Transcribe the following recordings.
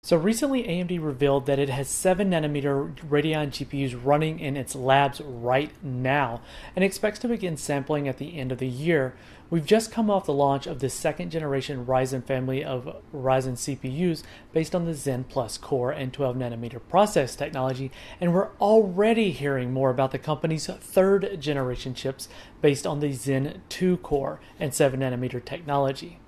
So recently AMD revealed that it has 7nm Radeon GPUs running in its labs right now and expects to begin sampling at the end of the year. We've just come off the launch of the second generation Ryzen family of Ryzen CPUs based on the Zen Plus core and 12nm process technology, and we're already hearing more about the company's third generation chips based on the Zen 2 core and 7nm technology.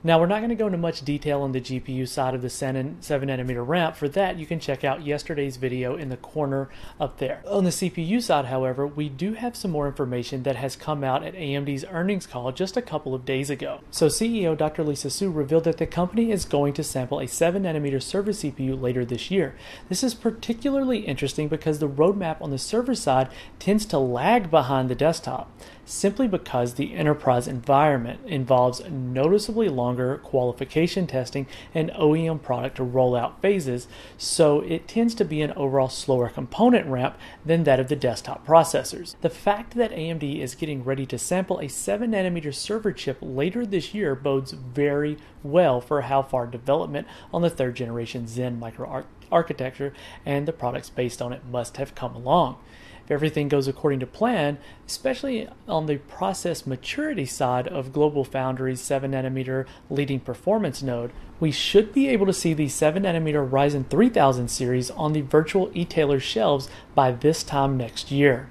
Now, we're not going to go into much detail on the GPU side of the 7nm ramp. For that, you can check out yesterday's video in the corner up there. On the CPU side, however, we do have some more information that has come out at AMD's earnings call just a couple of days ago. So CEO Dr. Lisa Su revealed that the company is going to sample a 7nm server CPU later this year. This is particularly interesting because the roadmap on the server side tends to lag behind the desktop, simply because the enterprise environment involves noticeably longer qualification testing and OEM product rollout phases, so it tends to be an overall slower component ramp than that of the desktop processors. The fact that AMD is getting ready to sample a 7nm server chip later this year bodes very well for how far development on the third generation Zen microarchitecture and the products based on it must have come along. If everything goes according to plan, especially on the process maturity side of GlobalFoundries 7nm leading performance node, we should be able to see the 7nm Ryzen 3000 series on the virtual e-tailer shelves by this time next year.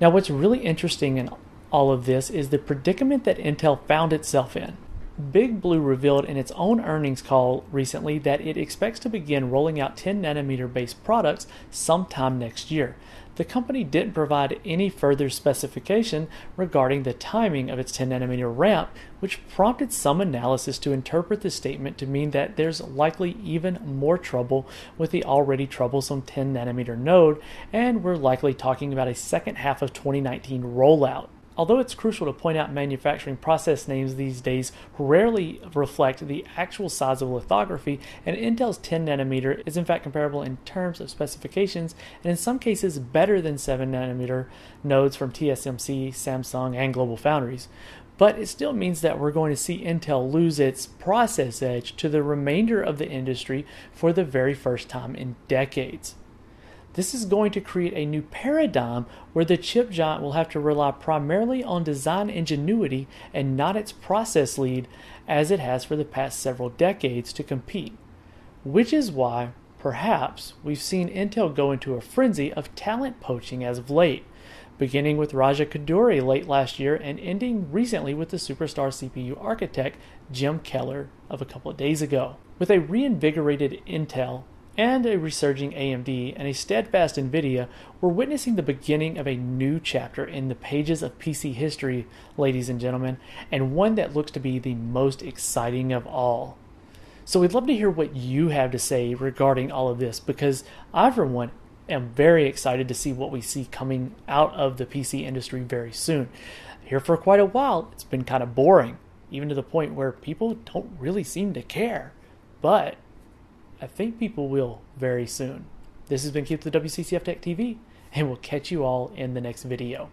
Now, what's really interesting in all of this is the predicament that Intel found itself in. Big Blue revealed in its own earnings call recently that it expects to begin rolling out 10nm based products sometime next year. The company didn't provide any further specification regarding the timing of its 10nm ramp, which prompted some analysis to interpret the statement to mean that there's likely even more trouble with the already troublesome 10nm node, and we're likely talking about a second half of 2019 rollout. Although it's crucial to point out manufacturing process names these days rarely reflect the actual size of lithography, and Intel's 10nm is in fact comparable in terms of specifications, and in some cases better than 7nm nodes from TSMC, Samsung, and GlobalFoundries. But it still means that we're going to see Intel lose its process edge to the remainder of the industry for the very first time in decades. This is going to create a new paradigm where the chip giant will have to rely primarily on design ingenuity and not its process lead as it has for the past several decades to compete. Which is why, perhaps, we've seen Intel go into a frenzy of talent poaching as of late, beginning with Raja Koduri late last year and ending recently with the superstar CPU architect Jim Keller of a couple of days ago. With a reinvigorated Intel and a resurging AMD and a steadfast NVIDIA, we're witnessing the beginning of a new chapter in the pages of PC history, ladies and gentlemen, and one that looks to be the most exciting of all. So we'd love to hear what you have to say regarding all of this, because I, for one, am very excited to see what we see coming out of the PC industry very soon. Here for quite a while, it's been kind of boring, even to the point where people don't really seem to care. But I think people will very soon. This has been Keith with WCCF Tech TV, and we'll catch you all in the next video.